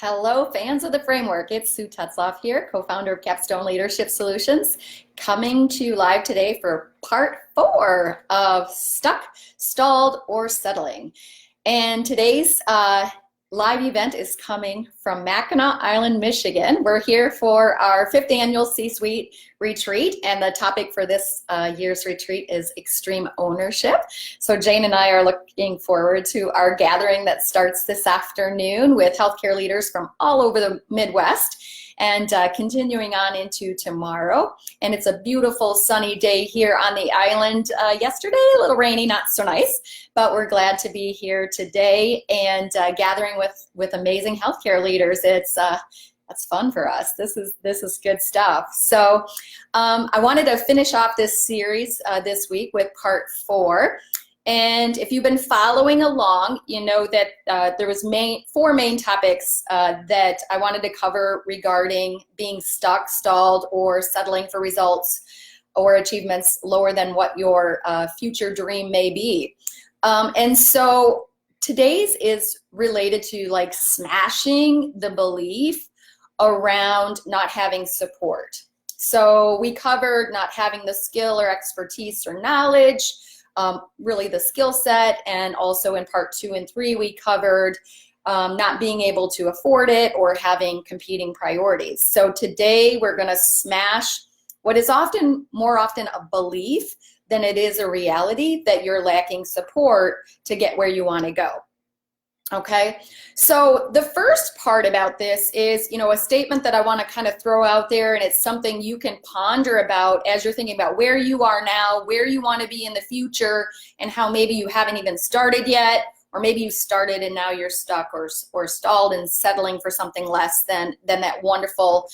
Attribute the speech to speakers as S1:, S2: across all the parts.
S1: Hello, fans of the framework. It's Sue Tetzloff here, co-founder of Capstone Leadership Solutions, coming to you live today for part 4 of Stuck, Stalled, or Settling. And today's live event is coming from Mackinac Island, Michigan. We're here for our 5th annual C-Suite retreat, and the topic for this year's retreat is extreme ownership. So Jane and I are looking forward to our gathering that starts this afternoon with healthcare leaders from all over the Midwest, and continuing on into tomorrow. And it's a beautiful sunny day here on the island. Yesterday, a little rainy, not so nice, but we're glad to be here today and gathering with amazing healthcare leaders. That's fun for us. This is good stuff. So I wanted to finish off this series this week with part 4. And if you've been following along, you know that there was 4 main topics that I wanted to cover regarding being stuck, stalled, or settling for results or achievements lower than what your future dream may be. And so today's is related to like smashing the belief around not having support. So we covered not having the skill or expertise or knowledge, really the skill set, and also in part 2 and 3 we covered not being able to afford it or having competing priorities. So today we're going to smash what is more often a belief than it is a reality that you're lacking support to get where you want to go. Okay, so the first part about this is, a statement that I want to kind of throw out there, and it's something you can ponder about as you're thinking about where you are now, where you want to be in the future, and how maybe you haven't even started yet, or maybe you started and now you're stuck or stalled and settling for something less than that wonderful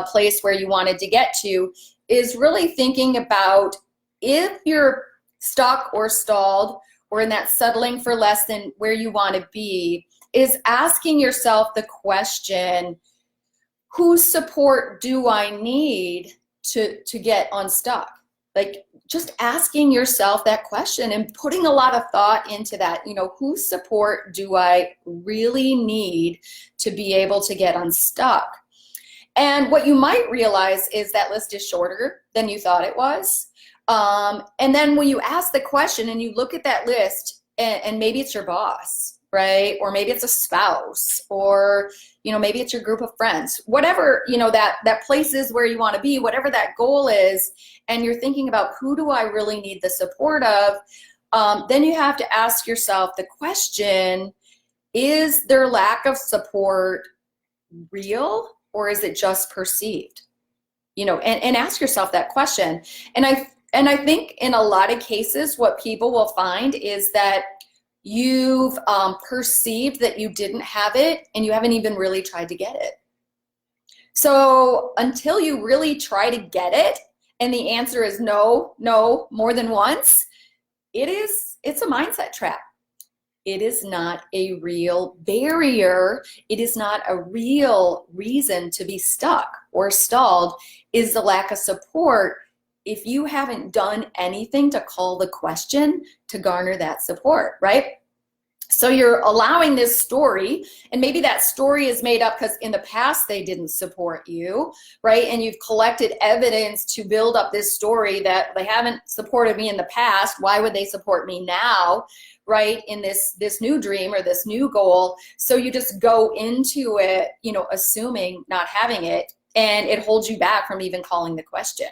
S1: place where you wanted to get to, is really thinking about if you're stuck or stalled or in that settling for less than where you want to be, is asking yourself the question, whose support do I need to get unstuck? Like, just asking yourself that question and putting a lot of thought into that, whose support do I really need to be able to get unstuck? And what you might realize is that list is shorter than you thought it was. And then when you ask the question and you look at that list, and maybe it's your boss, right? Or maybe it's a spouse, or, maybe it's your group of friends, whatever, that place is where you want to be, whatever that goal is, and you're thinking about who do I really need the support of, then you have to ask yourself the question, is their lack of support real, or is it just perceived? And ask yourself that question. And I think in a lot of cases, what people will find is that you've perceived that you didn't have it and you haven't even really tried to get it. So until you really try to get it and the answer is no, more than once, it's a mindset trap. It is not a real barrier. It is not a real reason to be stuck or stalled, is the lack of support if you haven't done anything to call the question to garner that support, right? So you're allowing this story, and maybe that story is made up because in the past they didn't support you, right? And you've collected evidence to build up this story that they haven't supported me in the past. Why would they support me now, right? In this new dream or this new goal. So you just go into it, assuming not having it, and it holds you back from even calling the question.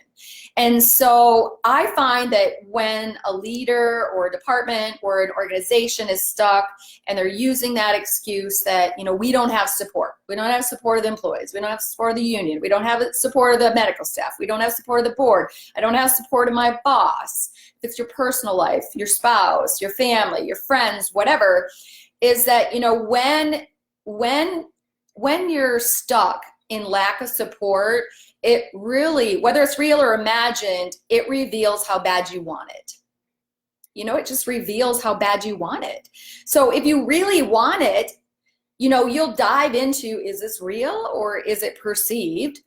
S1: And so I find that when a leader or a department or an organization is stuck and they're using that excuse that, we don't have support. We don't have support of the employees. We don't have support of the union. We don't have support of the medical staff. We don't have support of the board. I don't have support of my boss. If it's your personal life, your spouse, your family, your friends, whatever, is that, when you're stuck in lack of support, it really, whether it's real or imagined, it reveals how bad you want it. It just reveals how bad you want it. So if you really want it, you'll dive into, is this real or is it perceived?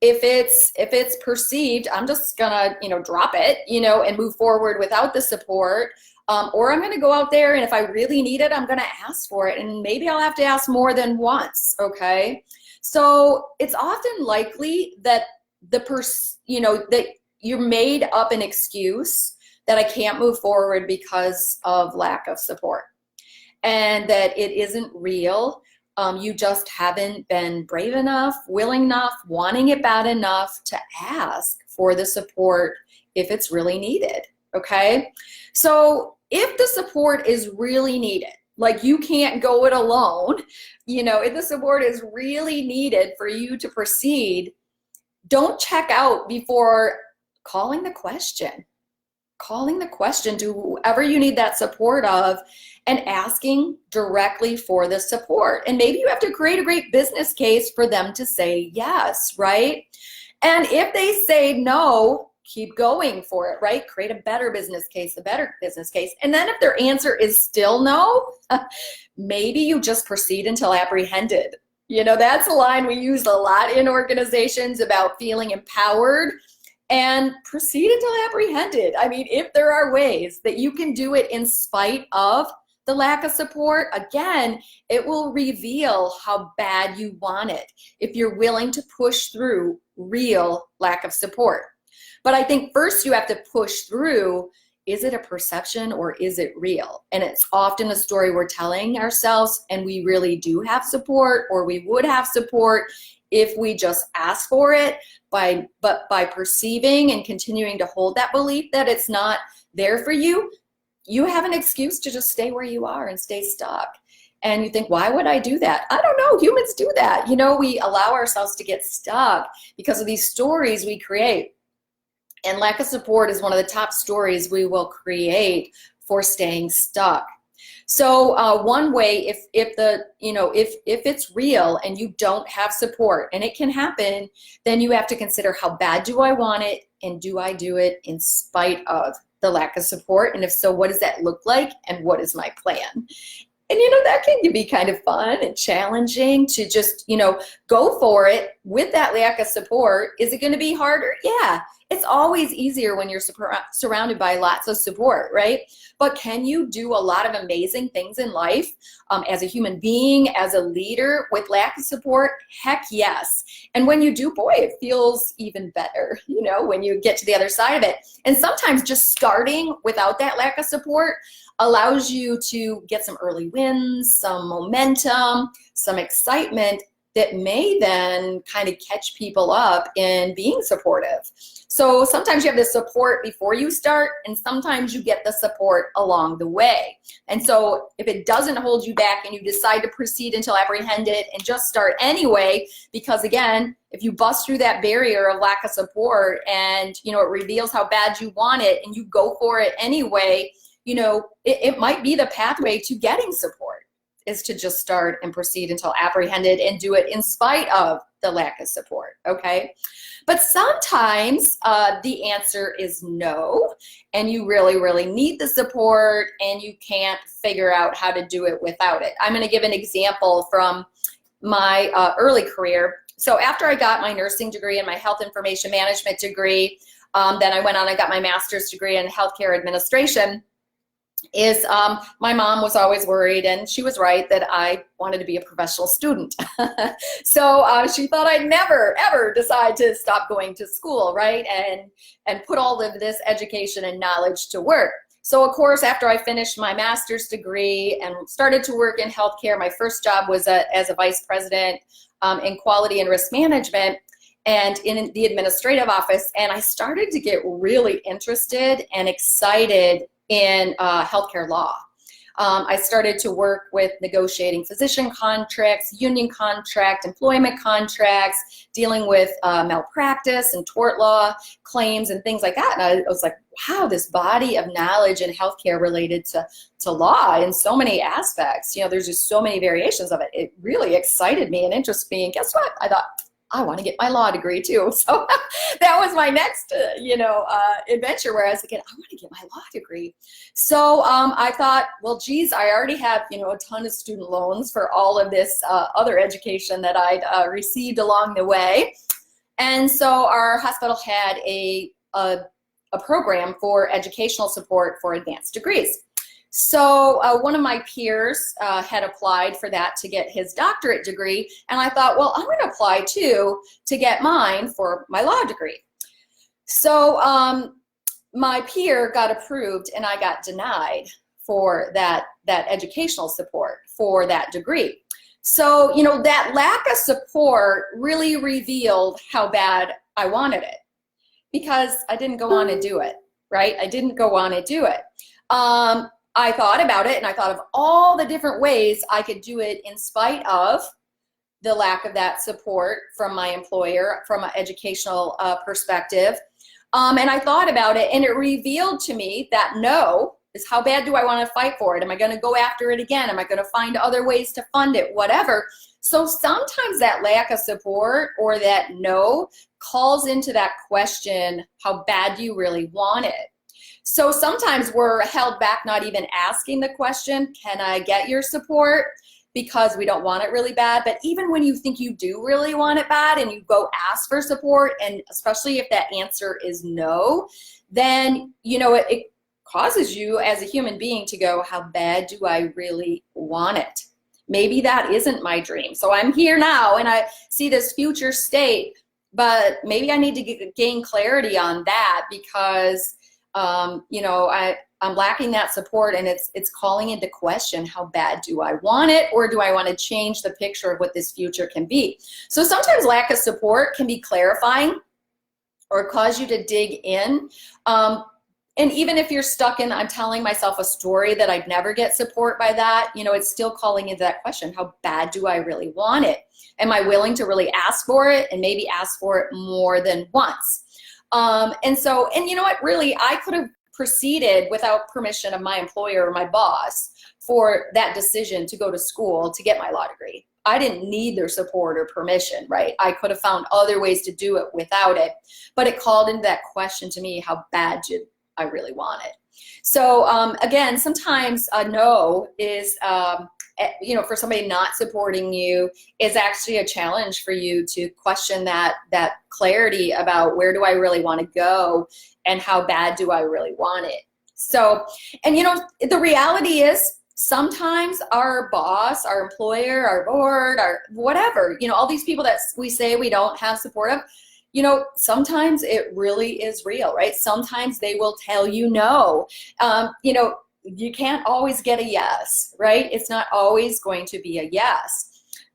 S1: If it's perceived, I'm just gonna, drop it, and move forward without the support. or I'm going to go out there, and if I really need it, I'm going to ask for it, and maybe I'll have to ask more than once. Okay, so it's often likely that that you're made up an excuse that I can't move forward because of lack of support, and that it isn't real. You just haven't been brave enough, willing enough, wanting it bad enough to ask for the support if it's really needed. Okay, so if the support is really needed, like you can't go it alone, if the support is really needed for you to proceed, don't check out before calling the question to whoever you need that support of, and asking directly for the support. And maybe you have to create a great business case for them to say yes, right? And if they say no, keep going for it, right? Create a better business case, And then if their answer is still no, maybe you just proceed until apprehended. That's a line we use a lot in organizations about feeling empowered, and proceed until apprehended. I mean, if there are ways that you can do it in spite of the lack of support, again, it will reveal how bad you want it if you're willing to push through real lack of support. But I think first you have to push through, is it a perception or is it real? And it's often a story we're telling ourselves, and we really do have support, or we would have support if we just ask for it. But by perceiving and continuing to hold that belief that it's not there for you, you have an excuse to just stay where you are and stay stuck. And you think, why would I do that? I don't know. Humans do that. We allow ourselves to get stuck because of these stories we create. And lack of support is one of the top stories we will create for staying stuck. So one way, if it's real and you don't have support, and it can happen, then you have to consider, how bad do I want it, and do I do it in spite of the lack of support? And if so, what does that look like, and what is my plan? And that can be kind of fun and challenging to just go for it with that lack of support. Is it going to be harder? Yeah. It's always easier when you're surrounded by lots of support, right? But can you do a lot of amazing things in life as a human being, as a leader, with lack of support? Heck yes. And when you do, boy, it feels even better, when you get to the other side of it. And sometimes just starting without that lack of support allows you to get some early wins, some momentum, some excitement that may then kind of catch people up in being supportive. So sometimes you have the support before you start, and sometimes you get the support along the way. And so if it doesn't hold you back and you decide to proceed until apprehended and just start anyway, because again, if you bust through that barrier of lack of support and it reveals how bad you want it, and you go for it anyway, it might be the pathway to getting support, is to just start and proceed until apprehended and do it in spite of the lack of support, okay? But sometimes the answer is no, and you really, really need the support, and you can't figure out how to do it without it. I'm gonna give an example from my early career. So after I got my nursing degree and my health information management degree, then I went on and got my master's degree in healthcare administration. My mom was always worried, and she was right, that I wanted to be a professional student. So she thought I'd never, ever decide to stop going to school, right? And put all of this education and knowledge to work. So of course, after I finished my master's degree and started to work in healthcare, my first job was as a vice president in quality and risk management, and in the administrative office. And I started to get really interested and excited in healthcare law. I started to work with negotiating physician contracts, union contract, employment contracts, dealing with malpractice and tort law claims and things like that. And I was like, wow, this body of knowledge in healthcare related to law in so many aspects. There's just so many variations of it. It really excited me and interested me. And guess what? I thought, I want to get my law degree too. So that was my next, adventure, where I was thinking, I want to get my law degree. So I thought, well, geez, I already have, a ton of student loans for all of this other education that I'd received along the way. And so our hospital had a program for educational support for advanced degrees. So one of my peers had applied for that to get his doctorate degree, and I thought, well, I'm going to apply too to get mine for my law degree. So my peer got approved and I got denied for that educational support for that degree. So, you know, that lack of support really revealed how bad I wanted it, because I didn't go on and do it, right? I didn't go on and do it. I thought about it and I thought of all the different ways I could do it in spite of the lack of that support from my employer from an educational perspective. And I thought about it, and it revealed to me that no is, how bad do I want to fight for it? Am I going to go after it again? Am I going to find other ways to fund it? Whatever. So sometimes that lack of support or that no calls into that question, how bad do you really want it? So sometimes we're held back not even asking the question, can I get your support? Because we don't want it really bad. But even when you think you do really want it bad and you go ask for support, and especially if that answer is no, then, you know, it causes you as a human being to go, how bad do I really want it? Maybe that isn't my dream. So I'm here now and I see this future state, but maybe I need to gain clarity on that, because you know, I'm lacking that support, and it's calling into question, how bad do I want it, or do I want to change the picture of what this future can be? So sometimes lack of support can be clarifying or cause you to dig in. And even if you're stuck in, I'm telling myself a story that I'd never get support by that, you know, it's still calling into that question, how bad do I really want it? Am I willing to really ask for it, and maybe ask for it more than once? And you know what, really, I could have proceeded without permission of my employer or my boss for that decision to go to school to get my law degree. I didn't need their support or permission, right? I could have found other ways to do it without it, but it called into that question to me, how bad did I really want it? So again, sometimes a no is, you know, for somebody not supporting you is actually a challenge for you to question that clarity about, where do I really want to go and how bad do I really want it? So, and you know, the reality is sometimes our boss, our employer, our board, our whatever, you know, all these people that we say we don't have support of, you know, sometimes it really is real, right? Sometimes they will tell you no. You know, you can't always get a yes, right? It's not always going to be a yes.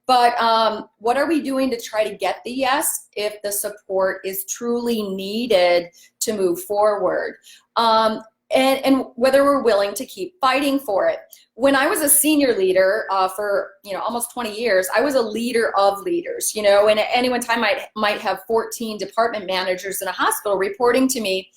S1: But what are we doing to try to get the yes if the support is truly needed to move forward? And whether we're willing to keep fighting for it. When I was a senior leader for, you know, almost 20 years, I was a leader of leaders, you know, and at any one time I might have 14 department managers in a hospital reporting to me.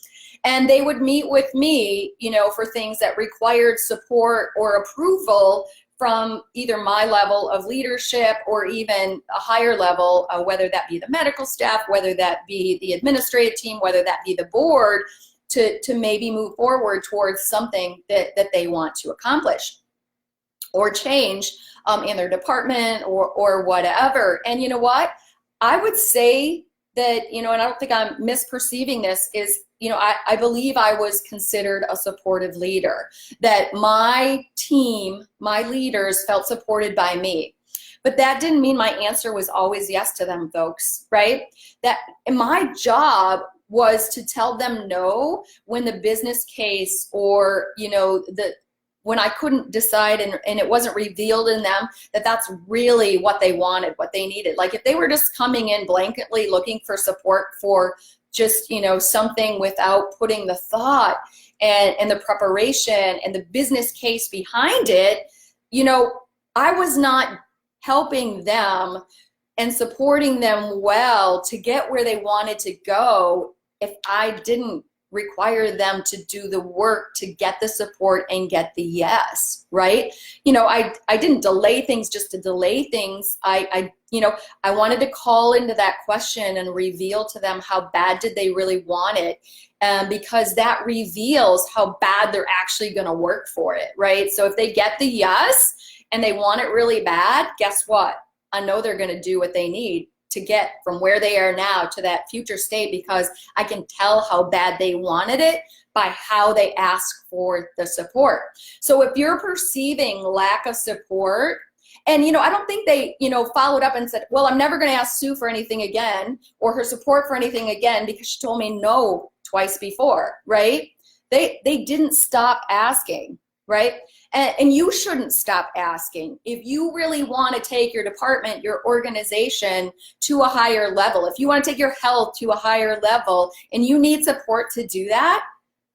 S1: And they would meet with me, you know, for things that required support or approval from either my level of leadership or even a higher level, whether that be the medical staff, whether that be the administrative team, whether that be the board, to maybe move forward towards something that they want to accomplish or change in their department or whatever. And you know what? I would say that, you know, and I don't think I'm misperceiving this, is, you know, I believe I was considered a supportive leader, that my team, my leaders felt supported by me. But that didn't mean my answer was always yes to them, folks, right? That my job was to tell them no when the business case or, you know, when I couldn't decide and it wasn't revealed in them that that's really what they wanted, what they needed. Like if they were just coming in blanketly looking for support for just, you know, something without putting the thought and the preparation and the business case behind it, you know, I was not helping them and supporting them well to get where they wanted to go if I didn't require them to do the work to get the support and get the yes, right? You know, I didn't delay things just to delay things. You know, I wanted to call into that question and reveal to them how bad did they really want it, because that reveals how bad they're actually going to work for it, right? So if they get the yes and they want it really bad, guess what? I know they're going to do what they need to get from where they are now to that future state, because I can tell how bad they wanted it by how they ask for the support. So if you're perceiving lack of support, and, I don't think they, followed up and said, well, I'm never going to ask Sue for anything again or her support for anything again because she told me no twice before, right? They didn't stop asking, right? And you shouldn't stop asking. If you really want to take your department, your organization to a higher level, if you want to take your health to a higher level and you need support to do that,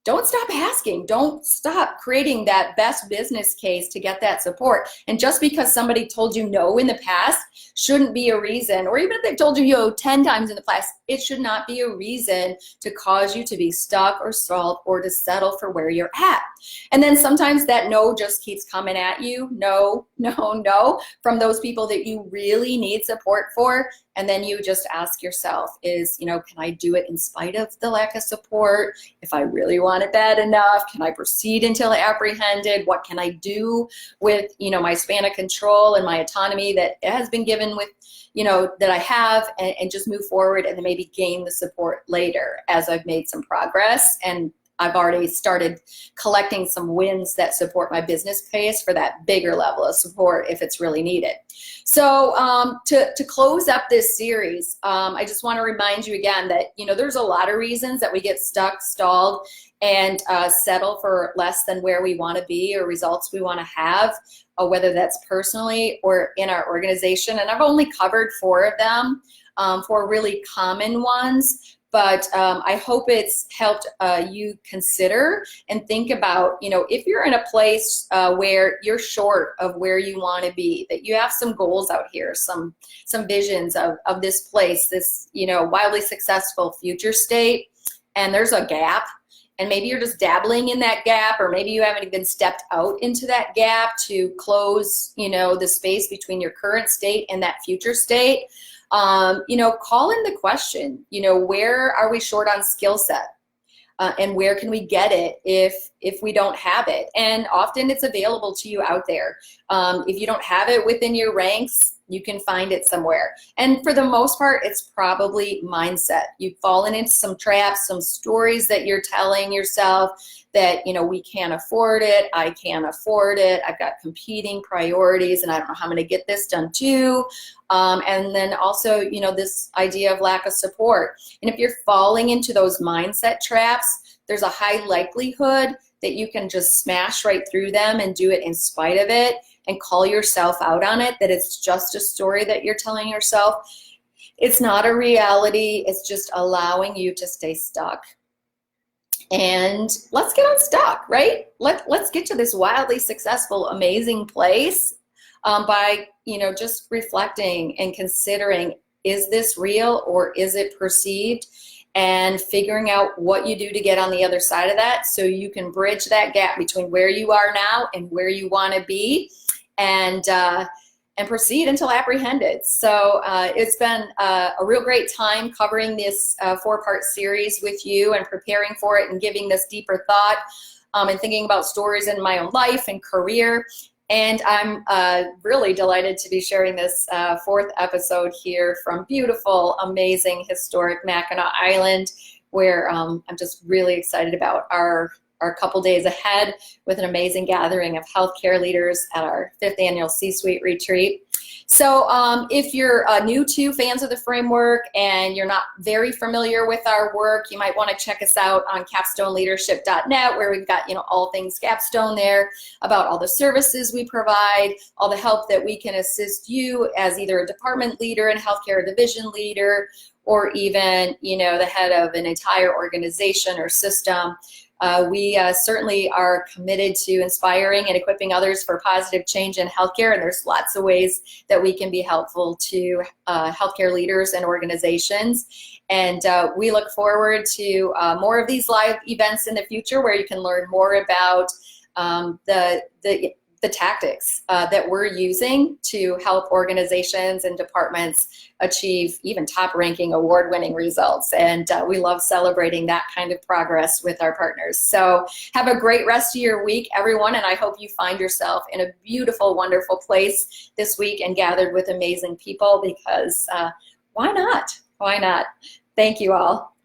S1: don't stop asking. Don't stop creating that best business case to get that support. And just because somebody told you no in the past shouldn't be a reason, or even if they've told you 10 times in the past, it should not be a reason to cause you to be stuck or stalled or to settle for where you're at. And then sometimes that no just keeps coming at you. No, no, no, from those people that you really need support for. And then you just ask yourself can I do it in spite of the lack of support? If I really want it bad enough, can I proceed until apprehended? What can I do with, my span of control and my autonomy that has been given with, that I have, and just move forward and then maybe gain the support later as I've made some progress and I've already started collecting some wins that support my business case for that bigger level of support if it's really needed. So to close up this series, I just want to remind you again that, there's a lot of reasons that we get stuck, stalled, and settle for less than where we want to be or results we want to have, whether that's personally or in our organization. And I've only covered 4 of them, 4 really common ones. But I hope it's helped you consider and think about, if you're in a place where you're short of where you want to be, that you have some goals out here, some visions of this place, this, wildly successful future state, and there's a gap. And maybe you're just dabbling in that gap, or maybe you haven't even stepped out into that gap to close, the space between your current state and that future state. Call in the question, where are we short on skill set? And where can we get it if we don't have it? And often it's available to you out there. If you don't have it within your ranks, you can find it somewhere. And for the most part, it's probably mindset. You've fallen into some traps, some stories that you're telling yourself that, we can't afford it, I can't afford it, I've got competing priorities, and I don't know how I'm going to get this done too. And then also, this idea of lack of support. And if you're falling into those mindset traps, there's a high likelihood that you can just smash right through them and do it in spite of it and call yourself out on it, that it's just a story that you're telling yourself. It's not a reality. It's just allowing you to stay stuck. And let's get unstuck, right? Let's get to this wildly successful, amazing place by, just reflecting and considering, is this real or is it perceived? And figuring out what you do to get on the other side of that so you can bridge that gap between where you are now and where you want to be, and proceed until apprehended. So it's been a real great time covering this 4-part series with you and preparing for it and giving this deeper thought and thinking about stories in my own life and career. And I'm really delighted to be sharing this 4th episode here from beautiful, amazing, historic Mackinac Island, where I'm just really excited about our couple days ahead with an amazing gathering of healthcare leaders at our 5th annual C-Suite retreat. So if you're new to Fans of the Framework and you're not very familiar with our work, you might want to check us out on capstoneleadership.net, where we've got all things Capstone there, about all the services we provide, all the help that we can assist you as either a department leader and healthcare division leader, or even the head of an entire organization or system. We certainly are committed to inspiring and equipping others for positive change in healthcare, and there's lots of ways that we can be helpful to healthcare leaders and organizations. And we look forward to more of these live events in the future, where you can learn more about the tactics that we're using to help organizations and departments achieve even top-ranking, award-winning results. And we love celebrating that kind of progress with our partners. So have a great rest of your week, everyone, and I hope you find yourself in a beautiful, wonderful place this week and gathered with amazing people, because Why not? Why not? Thank you all.